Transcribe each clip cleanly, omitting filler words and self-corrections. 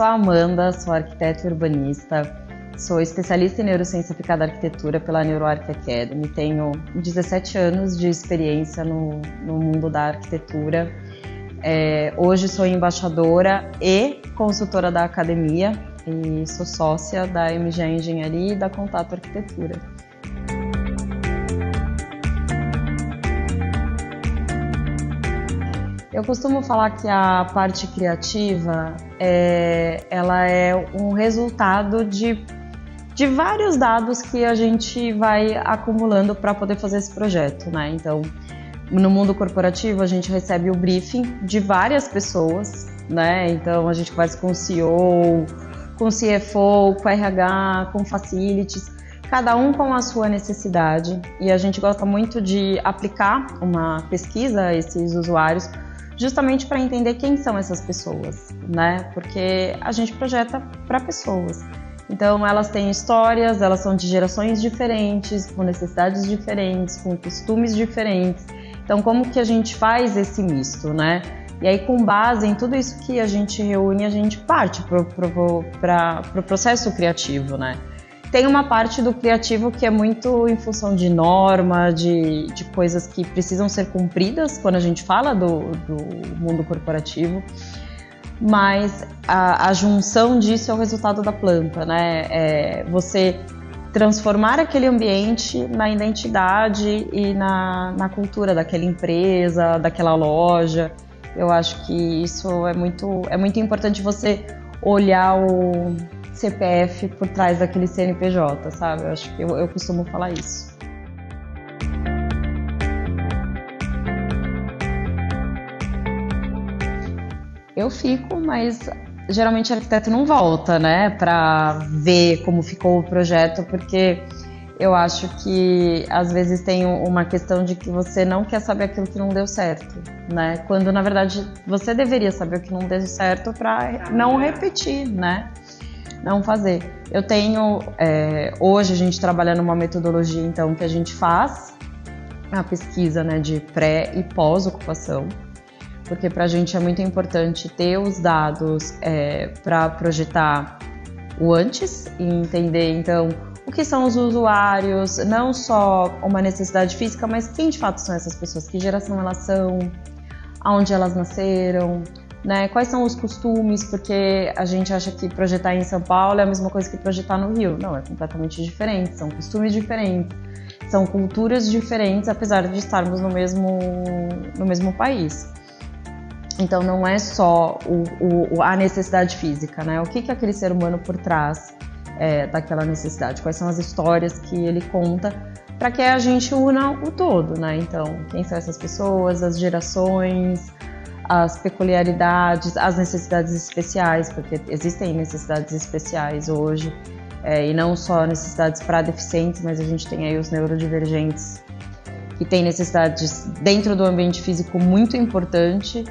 sou a Amanda, sou arquiteta e urbanista, sou especialista em neurociência aplicada à arquitetura pela NeuroArch Academy, tenho 17 anos de experiência no mundo da arquitetura. Hoje sou embaixadora e consultora da academia e sou sócia da MG Engenharia e da Contato Arquitetura. Eu costumo falar que a parte criativa ela é um resultado de vários dados que a gente vai acumulando para poder fazer esse projeto, né? Então, no mundo corporativo, a gente recebe o briefing de várias pessoas, né? Então, a gente conversa com o CEO, com o CFO, com o RH, com facilities, cada um com a sua necessidade. E a gente gosta muito de aplicar uma pesquisa a esses usuários, justamente para entender quem são essas pessoas, né? Porque a gente projeta para pessoas. Então, elas têm histórias, elas são de gerações diferentes, com necessidades diferentes, com costumes diferentes. Então, como que a gente faz esse misto, né? E aí, com base em tudo isso que a gente reúne, a gente parte para o processo criativo, né? Tem uma parte do criativo que é muito em função de norma, de coisas que precisam ser cumpridas quando a gente fala do mundo corporativo, mas a junção disso é o resultado da planta, né? Você transformar aquele ambiente na identidade e na cultura daquela empresa, daquela loja. Eu acho que isso é muito importante, você olhar o CPF por trás daquele CNPJ, sabe? Eu acho que eu costumo falar isso. Eu fico, mas geralmente o arquiteto não volta, né, para ver como ficou o projeto, porque eu acho que às vezes tem uma questão de que você não quer saber aquilo que não deu certo, né? Quando na verdade você deveria saber o que não deu certo para não repetir, né? Não fazer. Eu tenho, hoje a gente trabalha numa metodologia então que a gente faz a pesquisa, né, de pré e pós-ocupação, porque para a gente é muito importante ter os dados para projetar o antes e entender então o que são os usuários, não só uma necessidade física, mas quem de fato são essas pessoas, que geração elas são, aonde elas nasceram, né? Quais são os costumes, porque a gente acha que projetar em São Paulo é a mesma coisa que projetar no Rio. Não, é completamente diferente, são costumes diferentes, são culturas diferentes, apesar de estarmos no mesmo país. Então não é só a necessidade física, né? O que é aquele ser humano por trás daquela necessidade? Quais são as histórias que ele conta para que a gente una o todo, né? Então, quem são essas pessoas, as gerações, as peculiaridades, as necessidades especiais, porque existem necessidades especiais hoje, e não só necessidades para deficientes, mas a gente tem aí os neurodivergentes que têm necessidades dentro do ambiente físico muito importante,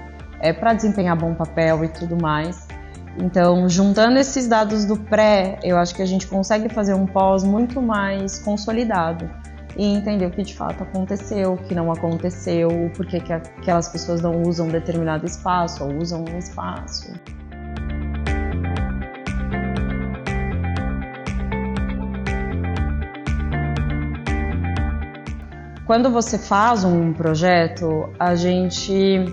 para desempenhar bom papel e tudo mais. Então, juntando esses dados do pré, eu acho que a gente consegue fazer um pós muito mais consolidado e entender o que de fato aconteceu, o que não aconteceu, por que aquelas pessoas não usam determinado espaço ou usam um espaço. Quando você faz um projeto, a gente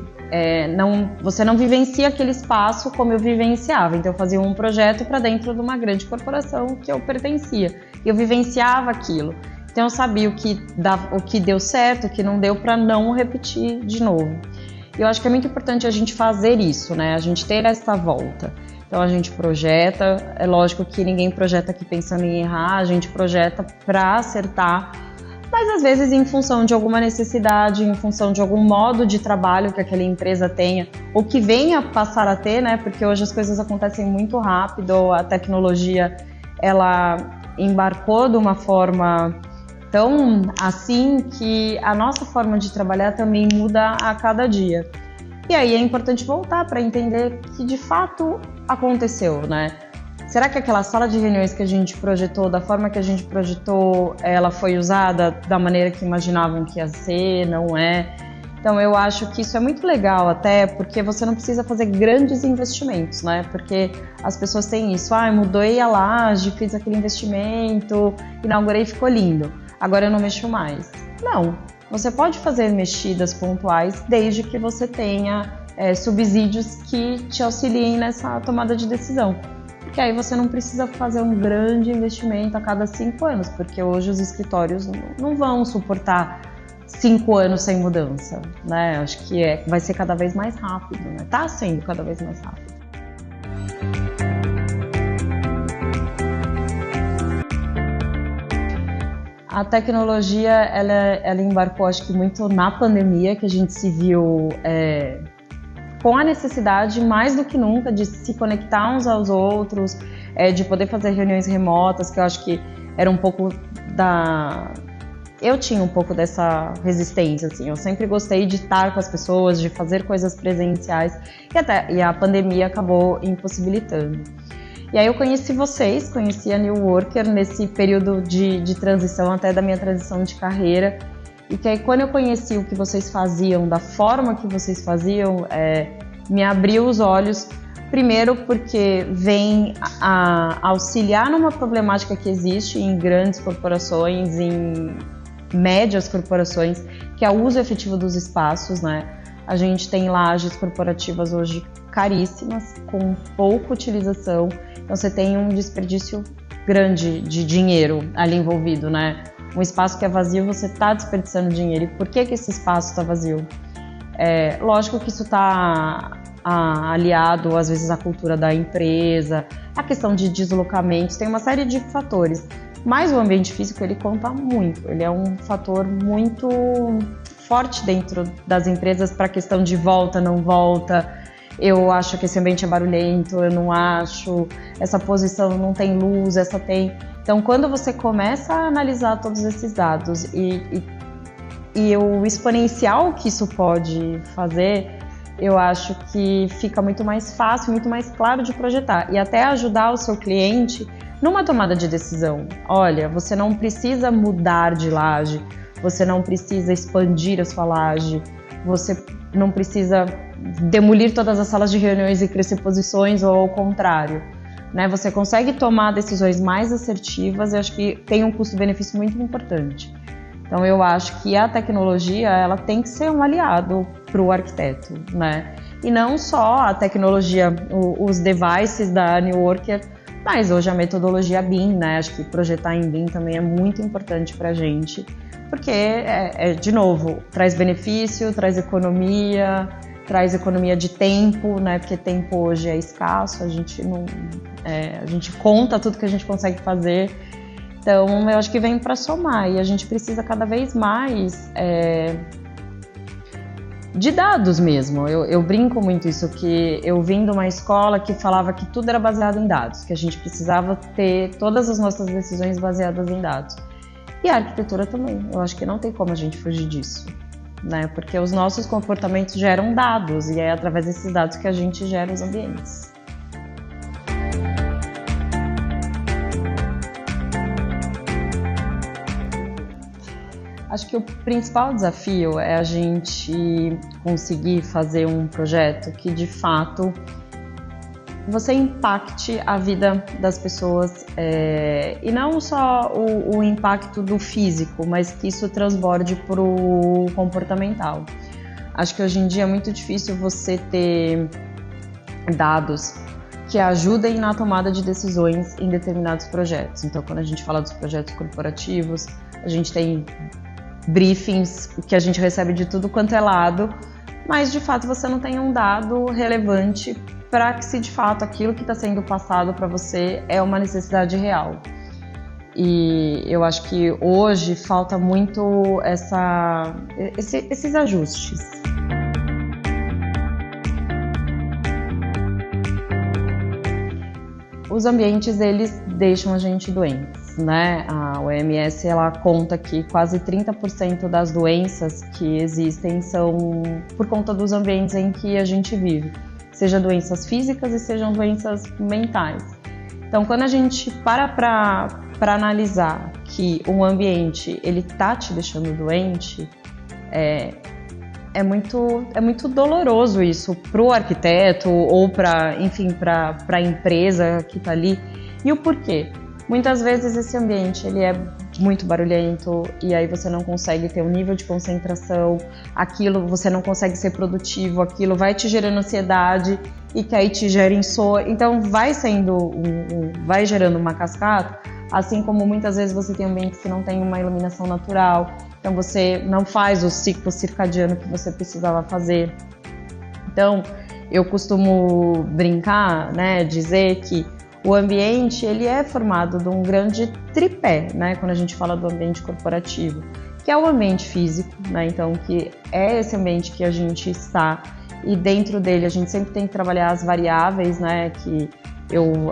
você não vivencia aquele espaço como eu vivenciava. Então eu fazia um projeto para dentro de uma grande corporação que eu pertencia. Eu vivenciava aquilo. Então eu sabia o que deu certo, o que não deu, para não repetir de novo. E eu acho que é muito importante a gente fazer isso, né? A gente ter essa volta. Então a gente projeta, é lógico que ninguém projeta aqui pensando em errar, a gente projeta para acertar, mas às vezes em função de alguma necessidade, em função de algum modo de trabalho que aquela empresa tenha, ou que venha passar a ter, né? Porque hoje as coisas acontecem muito rápido, a tecnologia ela embarcou de uma forma tão assim que a nossa forma de trabalhar também muda a cada dia. E aí é importante voltar para entender que de fato aconteceu, né? Será que aquela sala de reuniões que a gente projetou, da forma que a gente projetou, ela foi usada da maneira que imaginavam que ia ser, não é? Então eu acho que isso é muito legal, até porque você não precisa fazer grandes investimentos, né? Porque as pessoas têm isso, mudei a laje, fiz aquele investimento, inaugurei e ficou lindo, agora eu não mexo mais. Não, você pode fazer mexidas pontuais desde que você tenha subsídios que te auxiliem nessa tomada de decisão. Porque aí você não precisa fazer um grande investimento a cada 5 anos, porque hoje os escritórios não vão suportar 5 anos sem mudança, né? Acho que vai ser cada vez mais rápido, né? Tá sendo cada vez mais rápido. A tecnologia, ela embarcou, acho que muito na pandemia, que a gente se viu com a necessidade, mais do que nunca, de se conectar uns aos outros, de poder fazer reuniões remotas, que eu acho que era um pouco Eu tinha um pouco dessa resistência, assim. Eu sempre gostei de estar com as pessoas, de fazer coisas presenciais, e a pandemia acabou impossibilitando. E aí eu conheci vocês, conheci a New Worker nesse período de transição, até da minha transição de carreira. E que aí quando eu conheci o que vocês faziam, da forma que vocês faziam, me abriu os olhos. Primeiro porque vem a auxiliar numa problemática que existe em grandes corporações, em médias corporações, que é o uso efetivo dos espaços, né? A gente tem lajes corporativas hoje caríssimas, com pouca utilização, então você tem um desperdício grande de dinheiro ali envolvido, né? Um espaço que é vazio, você está desperdiçando dinheiro. E por que esse espaço está vazio? Lógico que isso está aliado, às vezes, à cultura da empresa, a questão de deslocamentos, tem uma série de fatores. Mas o ambiente físico, ele conta muito, ele é um fator muito forte dentro das empresas para a questão de volta, não volta. Eu acho que esse ambiente é barulhento, eu não acho, essa posição não tem luz, essa tem... Então, quando você começa a analisar todos esses dados e o exponencial que isso pode fazer, eu acho que fica muito mais fácil, muito mais claro de projetar e até ajudar o seu cliente numa tomada de decisão. Olha, você não precisa mudar de laje, você não precisa expandir a sua laje, você não precisa demolir todas as salas de reuniões e crescer posições ou ao contrário, né? Você consegue tomar decisões mais assertivas e acho que tem um custo-benefício muito importante. Então eu acho que a tecnologia, ela tem que ser um aliado para o arquiteto, né? E não só a tecnologia, os devices da New Worker, mas hoje a metodologia BIM, né? Acho que projetar em BIM também é muito importante para a gente, porque, de novo, traz benefício, traz economia de tempo, né? Porque tempo hoje é escasso, a gente conta tudo que a gente consegue fazer. Então, eu acho que vem para somar e a gente precisa cada vez mais de dados mesmo. Eu brinco muito isso, que eu vim de uma escola que falava que tudo era baseado em dados, que a gente precisava ter todas as nossas decisões baseadas em dados. E a arquitetura também, eu acho que não tem como a gente fugir disso, né? Porque os nossos comportamentos geram dados e é através desses dados que a gente gera os ambientes. Acho que o principal desafio é a gente conseguir fazer um projeto que, de fato, você impacte a vida das pessoas e não só o impacto do físico, mas que isso transborde para o comportamental. Acho que hoje em dia é muito difícil você ter dados que ajudem na tomada de decisões em determinados projetos. Então, quando a gente fala dos projetos corporativos, a gente tem briefings que a gente recebe de tudo quanto é lado, mas de fato você não tem um dado relevante para que se de fato aquilo que está sendo passado para você é uma necessidade real. E eu acho que hoje falta muito esses ajustes. Os ambientes, eles deixam a gente doentes, né? A OMS, ela conta que quase 30% das doenças que existem são por conta dos ambientes em que a gente vive, seja doenças físicas e sejam doenças mentais. Então, quando a gente para analisar que um ambiente ele tá te deixando doente, é é muito doloroso isso para o arquiteto ou enfim, para a empresa que está ali. E o porquê? Muitas vezes esse ambiente ele é muito barulhento e aí você não consegue ter um nível de concentração, aquilo você não consegue ser produtivo, aquilo vai te gerando ansiedade e que aí te gera insônia. Então vai vai gerando uma cascata, assim como muitas vezes você tem ambientes que não tem uma iluminação natural, então você não faz o ciclo circadiano que você precisava fazer. Então eu costumo brincar, né, dizer que o ambiente ele é formado de um grande tripé, né, quando a gente fala do ambiente corporativo, que é o ambiente físico, né, então que é esse ambiente que a gente está e dentro dele a gente sempre tem que trabalhar as variáveis, né, que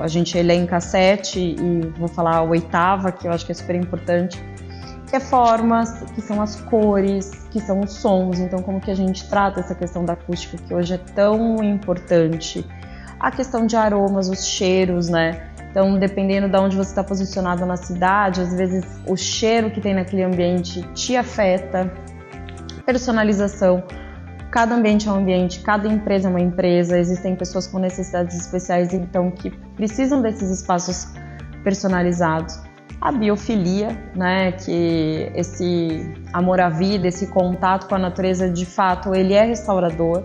a gente elenca 7 e vou falar a 8ª, que eu acho que é super importante, que é formas, que são as cores, que são os sons, então como que a gente trata essa questão da acústica que hoje é tão importante. A questão de aromas, os cheiros, né? Então, dependendo de onde você está posicionado na cidade, às vezes o cheiro que tem naquele ambiente te afeta. Personalização. Cada ambiente é um ambiente, cada empresa é uma empresa. Existem pessoas com necessidades especiais, então, que precisam desses espaços personalizados. A biofilia, né? Que esse amor à vida, esse contato com a natureza, de fato, ele é restaurador.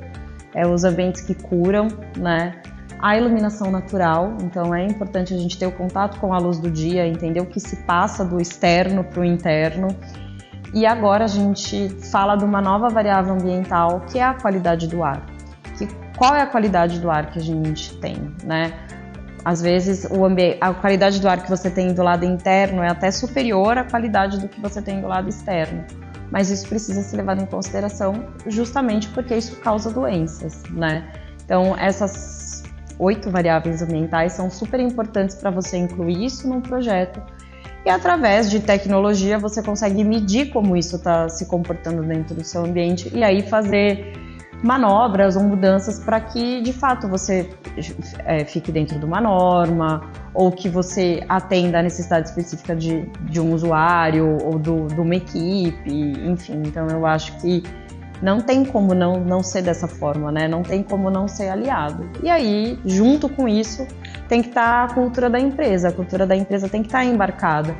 Os ambientes que curam, né? A iluminação natural, então é importante a gente ter o contato com a luz do dia, entender o que se passa do externo para o interno. E agora a gente fala de uma nova variável ambiental, que é a qualidade do ar. Qual é a qualidade do ar que a gente tem, né? Às vezes a qualidade do ar que você tem do lado interno é até superior à qualidade do que você tem do lado externo. Mas isso precisa ser levado em consideração justamente porque isso causa doenças, né? Então essas 8 variáveis ambientais são super importantes para você incluir isso num projeto e através de tecnologia você consegue medir como isso está se comportando dentro do seu ambiente e aí fazer manobras ou mudanças para que de fato você fique dentro de uma norma ou que você atenda a necessidade específica de um usuário ou de uma equipe, enfim. Então eu acho que não tem como não ser dessa forma, né? Não tem como não ser aliado. E aí, junto com isso, tem que estar a cultura da empresa. A cultura da empresa tem que estar embarcada.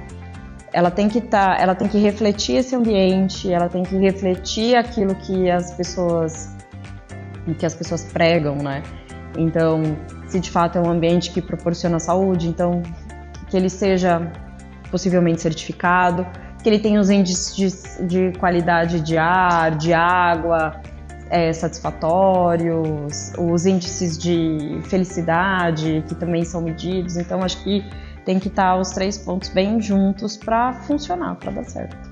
Ela tem que refletir esse ambiente, ela tem que refletir aquilo que as pessoas pregam, né? Então, se de fato é um ambiente que proporciona saúde, então que ele seja possivelmente certificado, que ele tenha os índices de qualidade de ar, de água satisfatórios, os índices de felicidade que também são medidos. Então acho que tem que estar os 3 pontos bem juntos para funcionar, para dar certo.